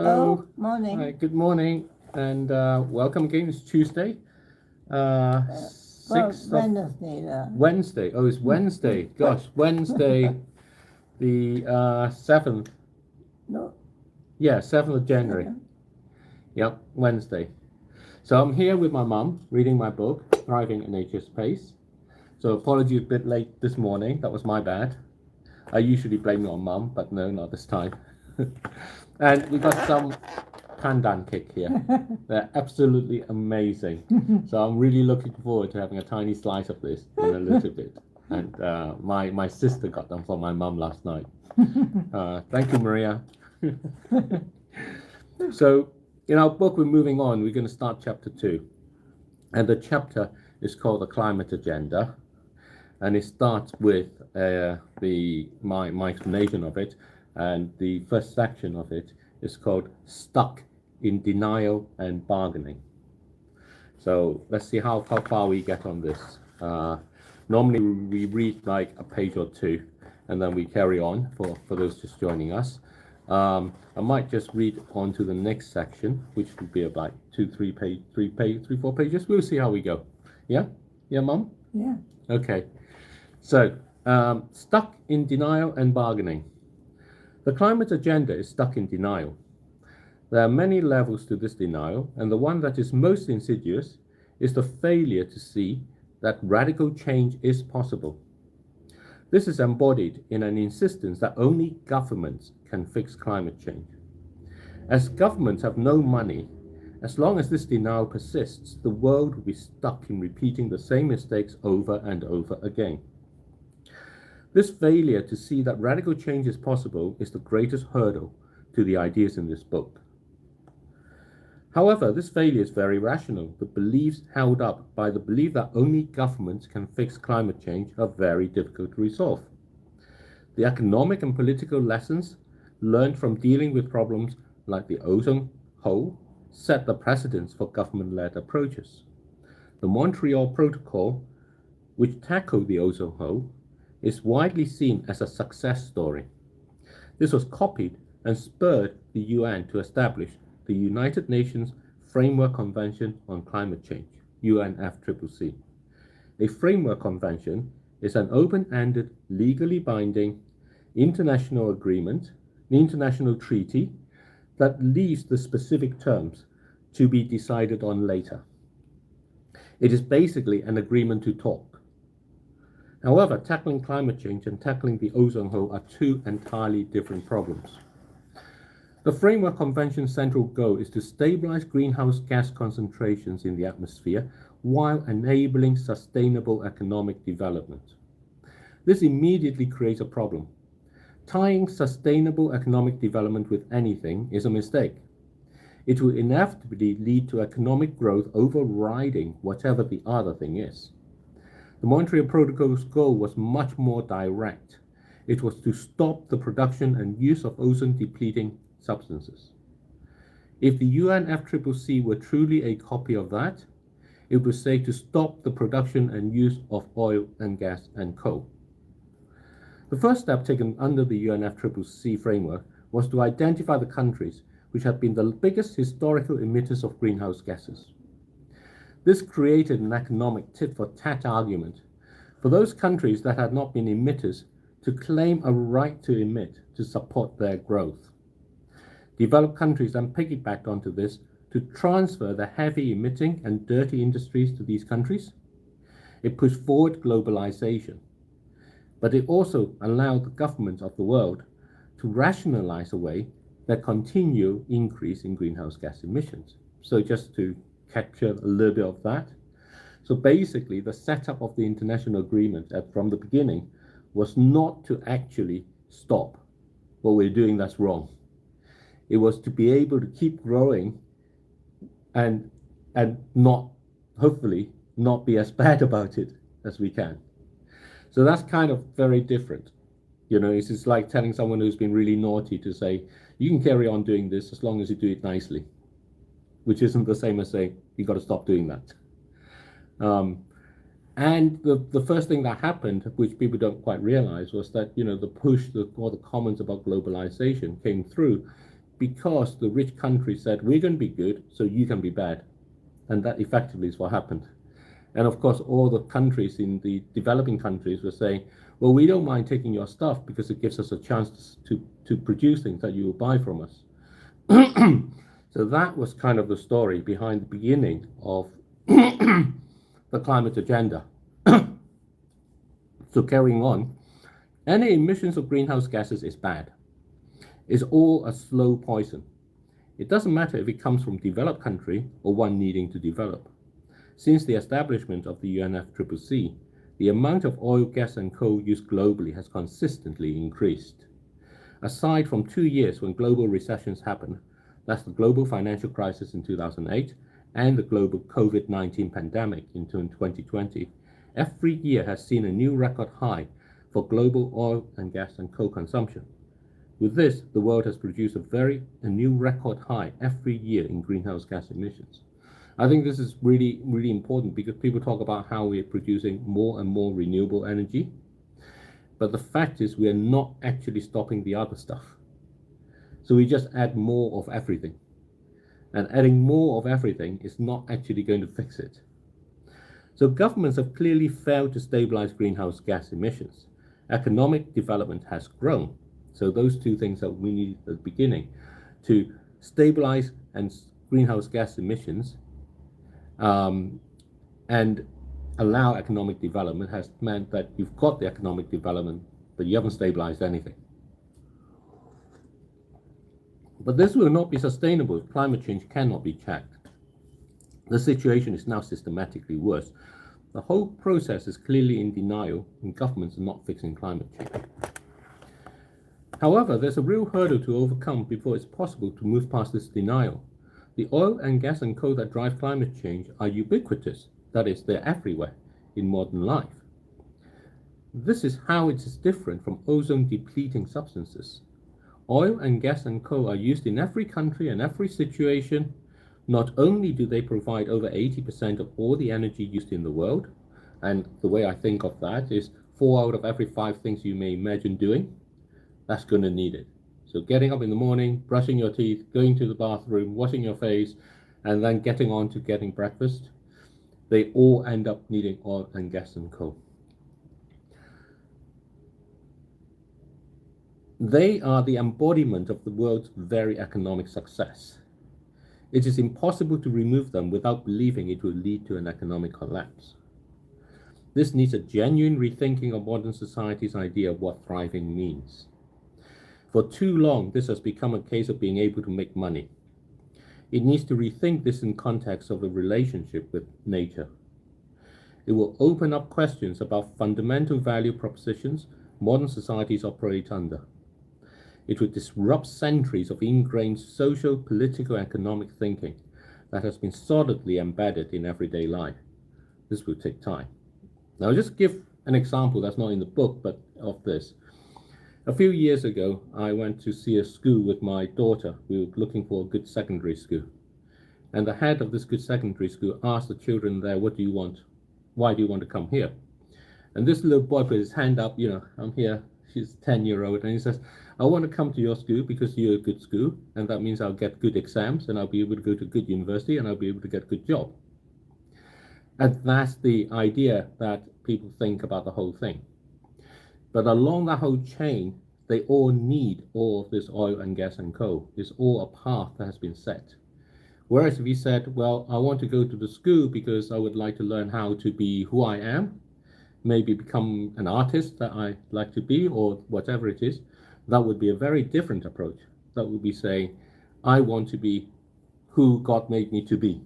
Hello. Morning. Hi, good morning, and welcome again. It's Tuesday, Well, 6th of Wednesday. Wednesday. Oh, it's Wednesday. Gosh, Wednesday, the 7th. No, Yeah, 7th of January. Yep, Wednesday. So I'm here with my mum, reading my book, Thriving at Nature's Pace. So apologies a bit late this morning. That was my bad. I usually blame it on mum, but no, not this time. And we got some pandan cake here. They're absolutely amazing. So I'm really looking forward to having a tiny slice of this in a little bit. And my sister got them for my mum last night. Thank you, Maria. So in our book, we're moving on. We're going to start chapter 2. And the chapter is called The Climate Agenda. And it starts with my explanation of it. And the first section of it is called Stuck in Denial and Bargaining. So let's see how far we get on this. Normally we read like a page or two, and then we carry on for those just joining us. I might just read on to the next section, which would be about 4 pages. We'll see how we go. Yeah? Yeah, Mum? yeah. Okay. So, stuck in denial and bargaining. The climate agenda is stuck in denial. There are many levels to this denial, and the one that is most insidious is the failure to see that radical change is possible. This is embodied in an insistence that only governments can fix climate change. As governments have no money, as long as this denial persists, the world will be stuck in repeating the same mistakes over and over again. This failure to see that radical change is possible is the greatest hurdle to the ideas in this book. However, this failure is very rational. The beliefs held up by the belief that only governments can fix climate change are very difficult to resolve. The economic and political lessons learned from dealing with problems like the ozone hole set the precedents for government-led approaches. The Montreal Protocol, which tackled the ozone hole, is widely seen as a success story. This was copied and spurred the UN to establish the United Nations Framework Convention on Climate Change, UNFCCC. A framework convention is an open-ended, legally binding international agreement, an international treaty that leaves the specific terms to be decided on later. It is basically an agreement to talk. However, tackling climate change and tackling the ozone hole are two entirely different problems. The Framework Convention's central goal is to stabilize greenhouse gas concentrations in the atmosphere while enabling sustainable economic development. This immediately creates a problem. Tying sustainable economic development with anything is a mistake. It will inevitably lead to economic growth overriding whatever the other thing is. The Montreal Protocol's goal was much more direct. It was to stop the production and use of ozone-depleting substances. If the UNFCCC were truly a copy of that, it would say to stop the production and use of oil and gas and coal. The first step taken under the UNFCCC framework was to identify the countries which had been the biggest historical emitters of greenhouse gases. This created an economic tit-for-tat argument for those countries that had not been emitters to claim a right to emit to support their growth. Developed countries then piggybacked onto this to transfer the heavy emitting and dirty industries to these countries. It pushed forward globalization, but it also allowed the governments of the world to rationalize away their continual increase in greenhouse gas emissions. So just to capture a little bit of that. So basically, the setup of the international agreement from the beginning was not to actually stop what we're doing that's wrong. It was to be able to keep growing and not, hopefully, not be as bad about it as we can. So that's kind of very different. You know, it's just like telling someone who's been really naughty to say, you can carry on doing this as long as you do it nicely, which isn't the same as saying, you got to stop doing that. And the first thing that happened, which people don't quite realize, was that, you know, the push, or the comments about globalization came through because the rich countries said, we're going to be good, so you can be bad. And that effectively is what happened. And of course, all the countries in the developing countries were saying, well, we don't mind taking your stuff because it gives us a chance to produce things that you will buy from us. So that was kind of the story behind the beginning of the climate agenda. So carrying on, any emissions of greenhouse gases is bad. It's all a slow poison. It doesn't matter if it comes from developed country or one needing to develop. Since the establishment of the UNFCCC, the amount of oil, gas, and coal used globally has consistently increased. Aside from 2 years when global recessions happened, that's the global financial crisis in 2008 and the global COVID-19 pandemic in 2020, every year has seen a new record high for global oil and gas and coal consumption. With this, the world has produced a new record high every year in greenhouse gas emissions. I think this is really, really important because people talk about how we're producing more and more renewable energy. But the fact is we are not actually stopping the other stuff. So we just add more of everything. And adding more of everything is not actually going to fix it. So governments have clearly failed to stabilize greenhouse gas emissions. Economic development has grown. So those two things that we need at the beginning to stabilize and greenhouse gas emissions and allow economic development has meant that you've got the economic development, but you haven't stabilized anything. But this will not be sustainable if climate change cannot be checked. The situation is now systematically worse. The whole process is clearly in denial, and governments are not fixing climate change. However, there's a real hurdle to overcome before it's possible to move past this denial. The oil and gas and coal that drive climate change are ubiquitous. That is, they're everywhere in modern life. This is how it is different from ozone-depleting substances. Oil and gas and coal are used in every country and every situation. Not only do they provide over 80% of all the energy used in the world, and the way I think of that is 4 out of every 5 things you may imagine doing, that's going to need it. So getting up in the morning, brushing your teeth, going to the bathroom, washing your face, and then getting on to getting breakfast, they all end up needing oil and gas and coal. They are the embodiment of the world's very economic success. It is impossible to remove them without believing it will lead to an economic collapse. This needs a genuine rethinking of modern society's idea of what thriving means. For too long, this has become a case of being able to make money. It needs to rethink this in context of a relationship with nature. It will open up questions about fundamental value propositions modern societies operate under. It would disrupt centuries of ingrained social, political, economic thinking that has been solidly embedded in everyday life. This will take time. Now, I'll just give an example that's not in the book, but of this. A few years ago, I went to see a school with my daughter. We were looking for a good secondary school. And the head of this good secondary school asked the children there, what do you want? Why do you want to come here? And this little boy put his hand up, I'm here, she's 10-year-old, and he says, I want to come to your school because you're a good school, and that means I'll get good exams, and I'll be able to go to a good university, and I'll be able to get a good job. And that's the idea that people think about the whole thing. But along that whole chain, they all need all of this oil and gas and coal. It's all a path that has been set. Whereas if he said, well, I want to go to the school because I would like to learn how to be who I am, maybe become an artist that I like to be, or whatever it is, that would be a very different approach. That would be saying, I want to be who God made me to be.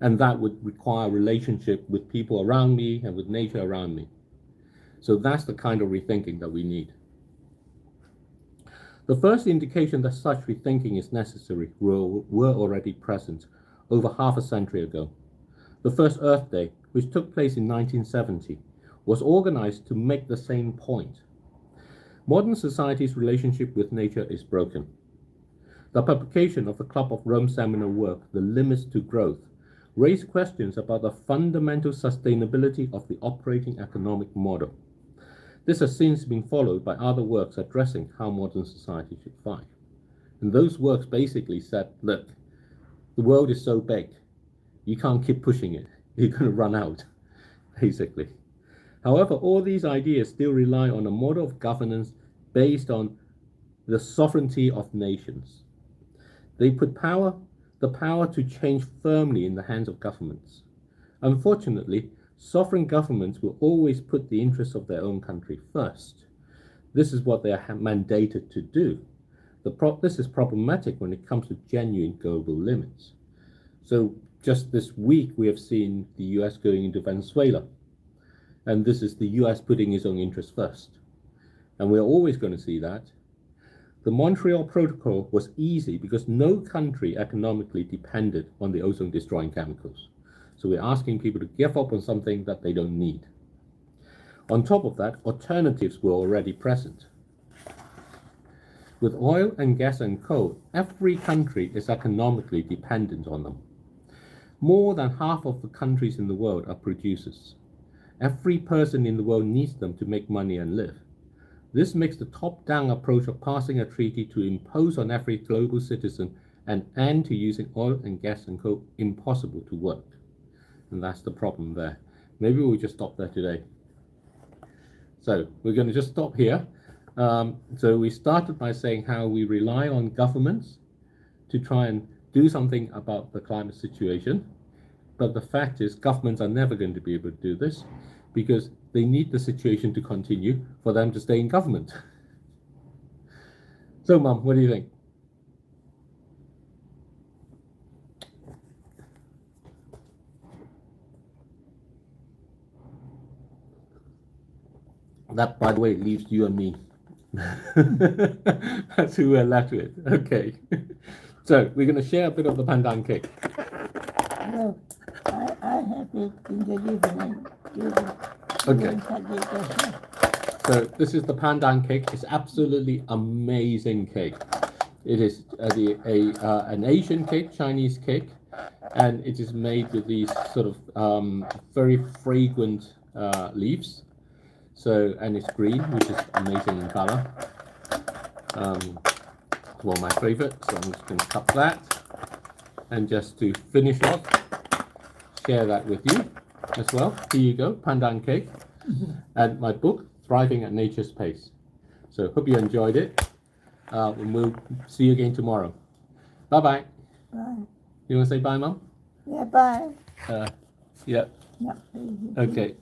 And that would require a relationship with people around me and with nature around me. So that's the kind of rethinking that we need. The first indication that such rethinking is necessary were already present over half a century ago. The first Earth Day, which took place in 1970, was organized to make the same point. Modern society's relationship with nature is broken. The publication of the Club of Rome seminal work, The Limits to Growth, raised questions about the fundamental sustainability of the operating economic model. This has since been followed by other works addressing how modern society should thrive. And those works basically said, look, the world is so big, you can't keep pushing it. You're going to run out, basically. However, all these ideas still rely on a model of governance based on the sovereignty of nations. They put the power to change firmly in the hands of governments. Unfortunately, sovereign governments will always put the interests of their own country first. This is what they are mandated to do. This is problematic when it comes to genuine global limits. So just this week, we have seen the US going into Venezuela. And this is the US putting its own interests first. And we're always going to see that. The Montreal Protocol was easy because no country economically depended on the ozone-destroying chemicals. So we're asking people to give up on something that they don't need. On top of that, alternatives were already present. With oil and gas and coal, every country is economically dependent on them. More than half of the countries in the world are producers. Every person in the world needs them to make money and live. This makes the top-down approach of passing a treaty to impose on every global citizen an end to using oil and gas and coal impossible to work. And that's the problem there. Maybe we'll just stop there today. So we're going to just stop here. So we started by saying how we rely on governments to try and do something about the climate situation. But the fact is, governments are never going to be able to do this because they need the situation to continue for them to stay in government. So, Mum, what do you think? That, by the way, leaves you and me. That's who we're left with. Okay. So we're going to share a bit of the pandan cake. No, I have it in the evening. Okay. So this is the pandan cake. It's absolutely amazing cake. It is an Asian cake, Chinese cake, and it is made with these sort of very fragrant leaves. So, and it's green, which is amazing in color. Well, my favorite. So I'm just going to cut that, and just to finish off, share that with you as well. Here you go, pandan cake, and my book, Thriving at Nature's Pace. So hope you enjoyed it. And we'll see you again tomorrow. Bye-bye. Bye. You want to say bye, Mum? Yeah, bye. Yeah. Yeah. Okay.